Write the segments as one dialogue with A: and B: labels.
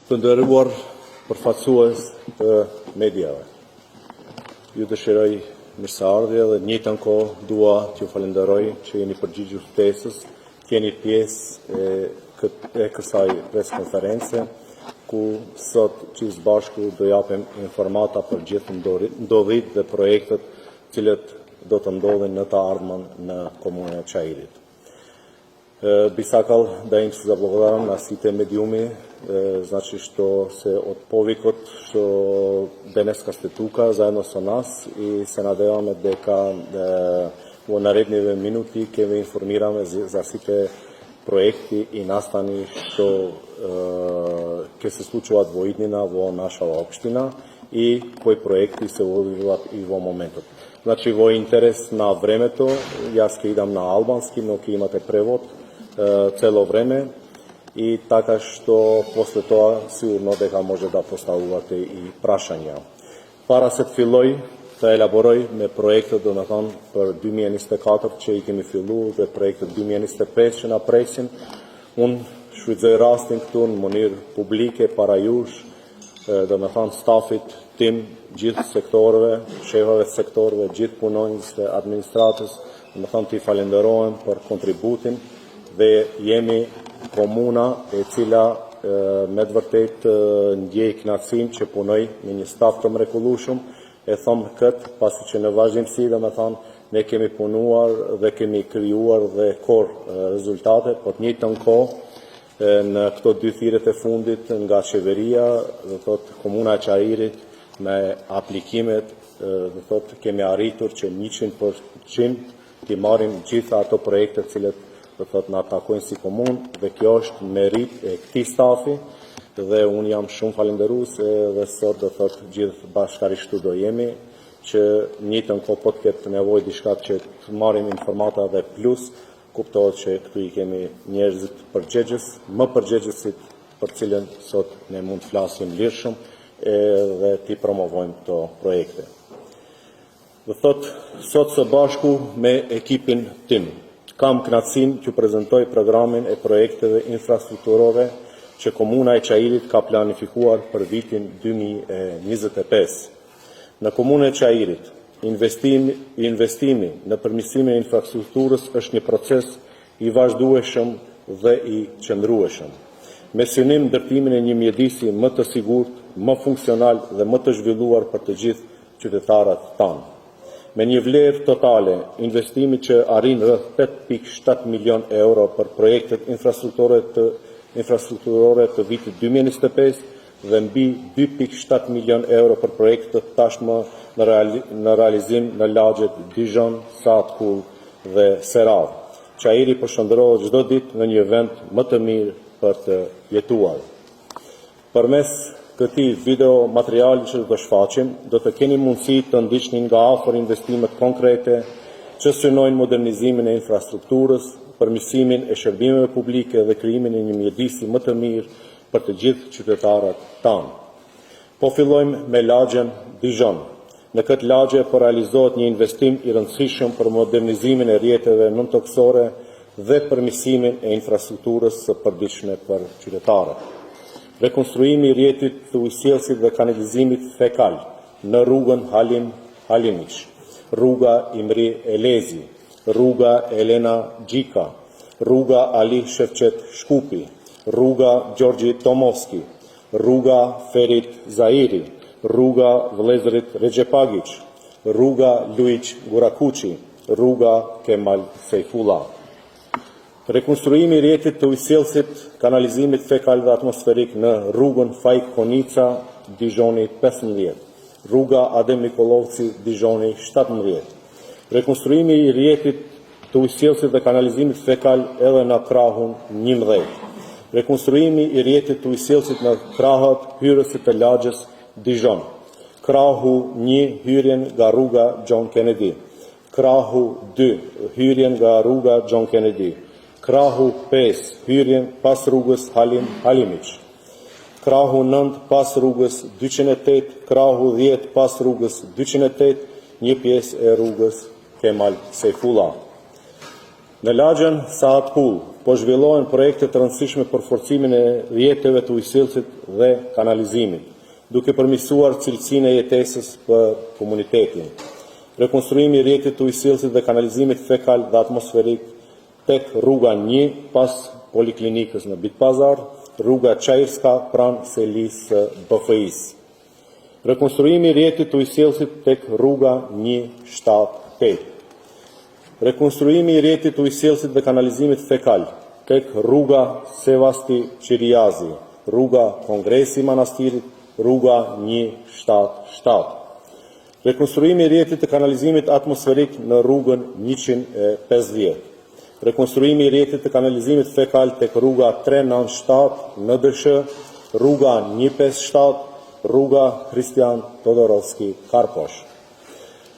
A: Të nderuar përfaqësues të mediave. Ju dëshiroj mirëseardhje dhe në njëjtën kohë dua t'ju falenderoj që jeni përgjigjur ftesës, që jeni pjesë e kësaj preskonference, ku sot gjithë bashku do japim informata për gjithë ndodhit dhe projektet cilët do të ndodhin në të ardhmen në komunën e Çajirit. Bi sakal da im se zablagodaram na site mediumi, znači što se od povikot što deneska ste tuka zajedno sa nas i se nadevame deka u narednive minuti ke vi informirame za site projekti i nastani što ke se slučovat voidnina vo naša opština i koji projekti se odvivat i vo momentu. Znači, vo interes na vremето, јас ке idam na albanski, но ке имате превод цело време и така што после тоа сигурно дека може да поставувате и прашања. Para se të filloj të elaboroj me projektet do në thonë për 2024 që i kemi fillu dhe projektet 2025 që na presin, unë shfrytëzoj rastin këtu në mënyrë publike para jush, do në thonë stafit tim, gjithë sektorëve, shefave sektorëve, gjithë punonjësve, administratës, do në thonë t'i falenderojmë për kontributin dhe jemi komuna e cila me të vërtet ndjej kënaqësinë që punoj me një staf të mrekullueshëm. E them këtë pasi që në vazhdimsi dhe me thonë ne kemi punuar dhe kemi krijuar dhe rezultate, po të njëjtën kohë në këto 2 thirrjet e fundit nga qeveria, do thotë komuna e Çajirit me aplikimet, do thotë kemi arritur që 100% t'i marrim gjitha ato projekte cilët do thotë na takojnë si komunë dhe kjo është merit e këtij stafi dhe unë jam shumë falenderues dhe sot do thotë gjithë bashkërisht do jemi që njëtën kohë po të ketë nevojë diçka që të marrim informata dhe plus kuptohet që këtu i kemi njerëzit përgjegjës, më përgjegjësit për cilën sot ne mund të flasim lirshëm dhe t'i promovojmë këto projekte. Dhe thotë sot së bashku me ekipin tim. Kam kënaqësinë që prezentoj programin e projekteve infrastrukturore që Komuna e Çajirit ka planifikuar për vitin 2025. Në Komunën e Çajirit, investimi në përmirësimin e infrastrukturës është një proces i vazhdueshëm dhe i qëndrueshëm, me synim ndërtimin e një mjedisi më të sigurt, më funksional dhe më të zhvilluar për të gjithë qytetarët tanë. Me një vlerë totale, investimi që arrin rreth 8.7 milion euro për projektet infrastrukturore të vitit 2025 dhe mbi 2.7 milion euro për projektet tashmë në realizim në lagjet Dijon, Satkull dhe Serav. Çajiri përshëndrohet çdo ditë në një vend më të mirë për të jetuar. Përmes këtij video materiali që do të shfaqim, do të keni mundësi të ndiqni nga afër investimet konkrete që synojnë modernizimin e infrastrukturës, përmirësimin e shërbimeve publike dhe krijimin e një mjedisi më të mirë për të gjithë qytetarët tanë. Po fillojmë me lagjen Dijon. Në këtë lagje po realizohet një investim i rëndësishëm për modernizimin e rrjeteve nëntokësore dhe përmirësimin e infrastrukturës së përditshme për qytetarët. Rekonstruimi i rrjetit të ujësjellësit dhe kanalizimit fekal në rrugën Halim Halimiq, rruga Imri Elezi, rruga Elena Gjika, rruga Ali Shevqet Shkupi, rruga Gjorgji Tomovski, rruga Ferit Zairi, rruga Vëllezërit Rexhepagić, rruga Luiq Gurakuqi, rruga Kemal Sejfullah. Rekonstruimi i rrjetit të ujësjellësit, kanalizimit fekal dhe atmosferik në rrugën Fajk Konica, Dijoni 15, rruga Adem Nikolovci, Dijoni 17. Rekonstruimi i rrjetit të ujësjellësit dhe kanalizimit fekal edhe në krahun 11. Rekonstruimi i rrjetit të ujësjellësit në krahët hyrësit të lagjes Dijon. Krahu 1 hyrjen nga rruga John Kennedy. Krahu 2 hyrjen nga rruga John Kennedy. Krahu 5 hyrjen pas rrugës Halim Halimiq. Krahu 9 pas rrugës 208, krahu 10 pas rrugës 208, një pjesë e rrugës Kemal Sejfullah. Në lagjen Sahat Kull, po zhvillohen projekte të rëndësishme për forcimin e rrjeteve të ujësillësit dhe kanalizimit, duke përmirësuar cilësinë e jetesës për komunitetin. Rekonstruimi i rrjetit të ujësillësit dhe kanalizimit fekal dhe atmosferik tek rruga 1 pas poliklinikës në Bitpazar, rruga Çajirska pranë selisë BFI-s. Rekonstruimi i rrjetit të ujësillësit tek rruga 178. Rekonstruimi i rrjetit të ujësillësit dhe kanalizimit fekal tek rruga Sevasti Qiriazi, rruga Kongresi Manastirit, rruga 177. Rekonstruimi i rrjetit të kanalizimit atmosferik në rrugën 150. Rekonstruimi i rrjetit të kanalizimit fekal tek rruga 397 në DSH, rruga 157, rruga Kristian Todorovski Karposh.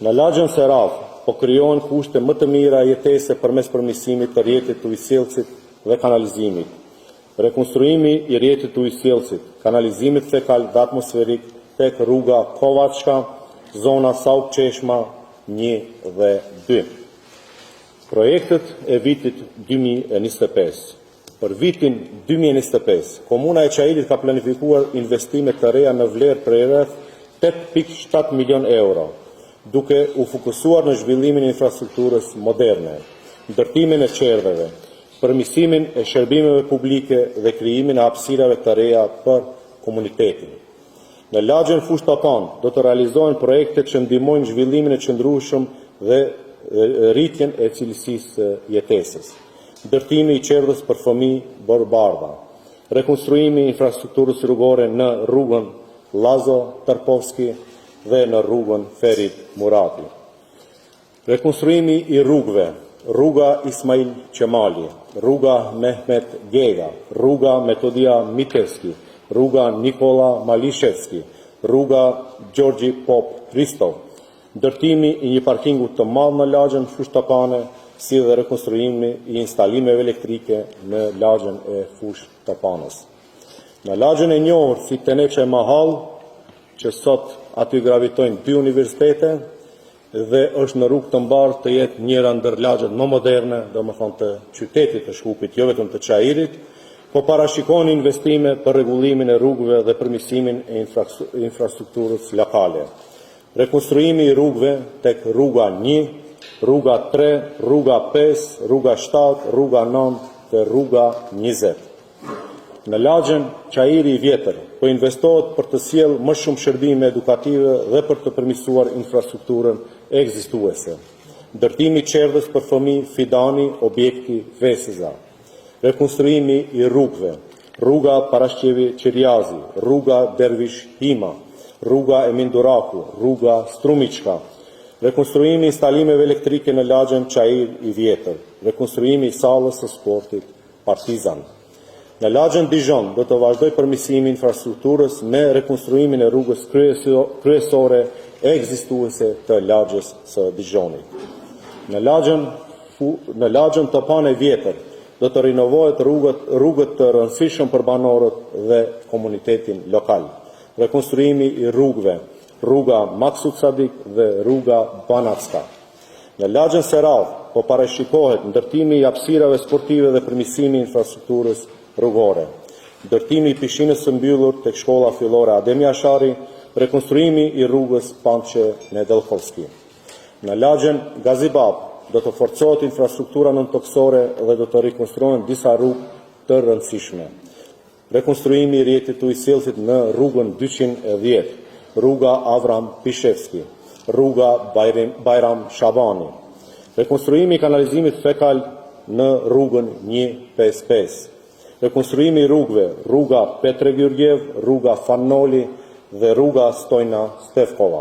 A: Në lagjen Serav, po krijohen kushte më të mira jetese përmes përmirësimit të rrjetit të ujësillësit dhe kanalizimit. Rekonstruimi i rrjetit të ujësillësit, kanalizimit fekal dhe atmosferik tek rruga Kovačka, zona Sauk Qeshma 1 dhe 2. Projektet e vitit 2025. Për vitin 2025, Komuna e Çajirit ka planifikuar investime të reja në vlerë për rreth 8.7 milion euro, duke u fokusuar në zhvillimin e infrastrukturës moderne, ndërtimin e qerdheve, përmirësimin e shërbimeve publike dhe krijimin e hapësirave të reja për komunitetin. Në lagjen Fushë Tapan do të realizohen projekte që ndihmojnë zhvillimin e qëndrueshëm dhe rritjen e cilësisë jetesës. Ndërtimi i qerdhës për fëmijë Borbardha, rekonstruimi i infrastrukturës rrugore në rrugën Lazo Tarpovski dhe në rrugën Ferit Murati. Rekonstruimi i rrugëve, rruga Ismail Qemali, rruga Mehmet Gega, rruga Metodia Mitevski, rruga Nikola Malishevski, rruga Gjorgji Pop Hristov, ndërtimi i një parkingu të madh në lagjen Fushë Tapane, si dhe rekonstruimi i instalimeve elektrike në lagjen e Fushë Tapanës. Në lagjen e njohur si Teneqe Mahall, që sot aty gravitojnë 2 universitete dhe është në rrugë të mbarë të jetë njëra ndër lagjet më moderne, domethënë të qytetit të Shkupit, jo vetëm të Çajirit, po parashikojnë investime për rregullimin e rrugëve dhe përmirësimin e infrastrukturës lokale. Rekonstruimi i rrugëve tek rruga 1, rruga 3, rruga 5, rruga 7, rruga 9 dhe rruga 20. Në lagjen Çajiri i Vjetër, po investohet për të sjellë më shumë shërbime edukative dhe për të përmirësuar infrastrukturën ekzistuese. Ndërtimi i qerdhës për fëmijë Fidani, objekti Veseza. Rekonstruimi i rrugëve, rruga Parashqevi Qiriazi, rruga Dervish Hima, rruga Emin Duraku, rruga Strumiçka. Rekonstruimi i instalimeve elektrike në lagjen Çajir i Vjetër, rekonstruimi i sallës së sportit Partizan. Në lagjen Dijon do të vazhdoj përmirësimi i infrastrukturës me rekonstruimin e rrugës kryesore ekzistuese të lagjes së Dijonit. Në lagjen Topane Vjetër do të rinovohet rrugët të rëndësishëm për banorët dhe komunitetin lokal. Rekonstruimi i rrugëve, rruga Maksut Sadik dhe rruga Banatska. Në lagjen Serav po parashikohet ndërtimi i hapësirave sportive dhe përmirësimi i infrastrukturës rrugore. Ndërtimi i pishinës së mbyllur tek shkolla fillore Adem Jashari, rekonstruimi i rrugës Pançe Nedelkovski. Në lagjen Gazibab do të forcohet infrastruktura nëntoksore dhe do të rekonstruohen disa rrugë të rëndësishme. Rekonstruimi i rrjetit të ujësillësit në rrugën 210, rruga Avram Pishevski, rruga Bajram Shabani. Rekonstruimi i kanalizimit fekal në rrugën 155. Rekonstruimi i rrugëve, rruga Petre Gjurgjev, rruga Fannoli dhe rruga Stojna Stefkova.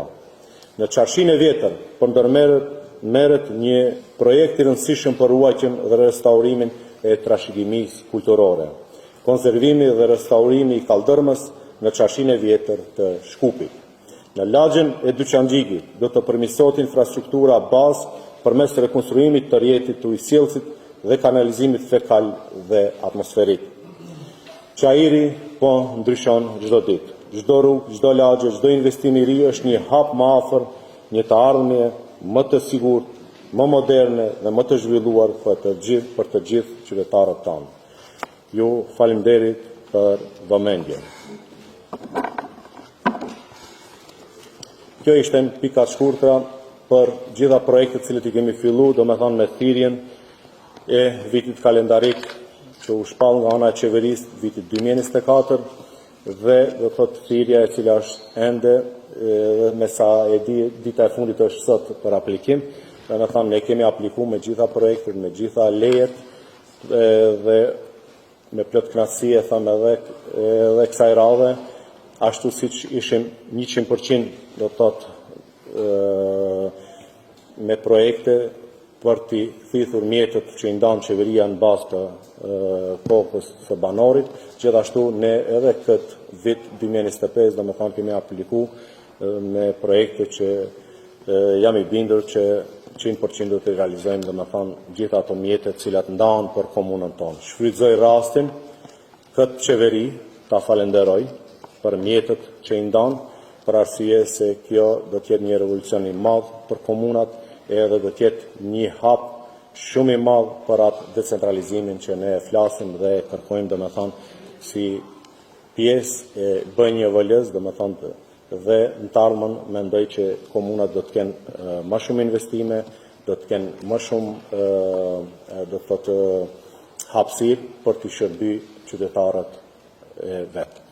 A: Në Qarshinë e Vjetër, po ndërmerret një projekt i rëndësishëm për ruajtjen dhe restaurimin e trashëgimisë kulturore. Konservimi dhe restaurimi i kaldërmës në Qarshinë e Vjetër të Shkupit. Në lagjen e Dyqanxhikit do të përmirësohet infrastruktura bazë përmes rekonstruimit të rrjetit të ujësillësit dhe kanalizimit fekal dhe atmosferik. Çajiri po ndryshon çdo ditë. Çdo rrugë, çdo lagje, çdo investim i ri është një hap më afër, një të ardhmje më të sigurt më moderne dhe më të zhvilluar për të gjithë qytetarët tanë. Ju faleminderit për vëmendjen. Kjo ishte pika të shkurtra për gjitha projektet cilët i kemi fillu, do me thonë me thirrjen e vitit kalendarik që u shpall nga ana e qeverisë vitit 2024 dhe do thotë thirrja e cila është ende me sa e di dita e fundit është sot për aplikim. Do me thonë ne kemi aplikuar me gjitha projektet, me gjitha lejet dhe me plot kënaqësi e them edhe kësaj radhe, ashtu siç ishim 100% do thotë me projekte për t'i thithur mjetët që i ndan qeveria në bazë të kokës së banorit, gjithashtu ne edhe këtë vit 2025 do me thonë kemi apliku me projekte që jam i bindur që 100% do të realizojmë do me thonë gjitha ato mjetët cilat ndanë për komunën tonë. Shfrytëzoj rastin këtë qeveri ta falenderoj për mjetët që i ndanë, për arsye se kjo do t'jetë një revolucion i madh për komunat edhe do t'jetë një hap shumë i madh për atë decentralizimin që ne flasim dhe kërkojmë do me thonë si pjesë e BNJVL-s, do me thonë dhe në të ardhmen mendoj që komunat do të kenë më shumë investime, do të kenë më shumë do thotë hapësirë për të shërbyer qytetarët vetë.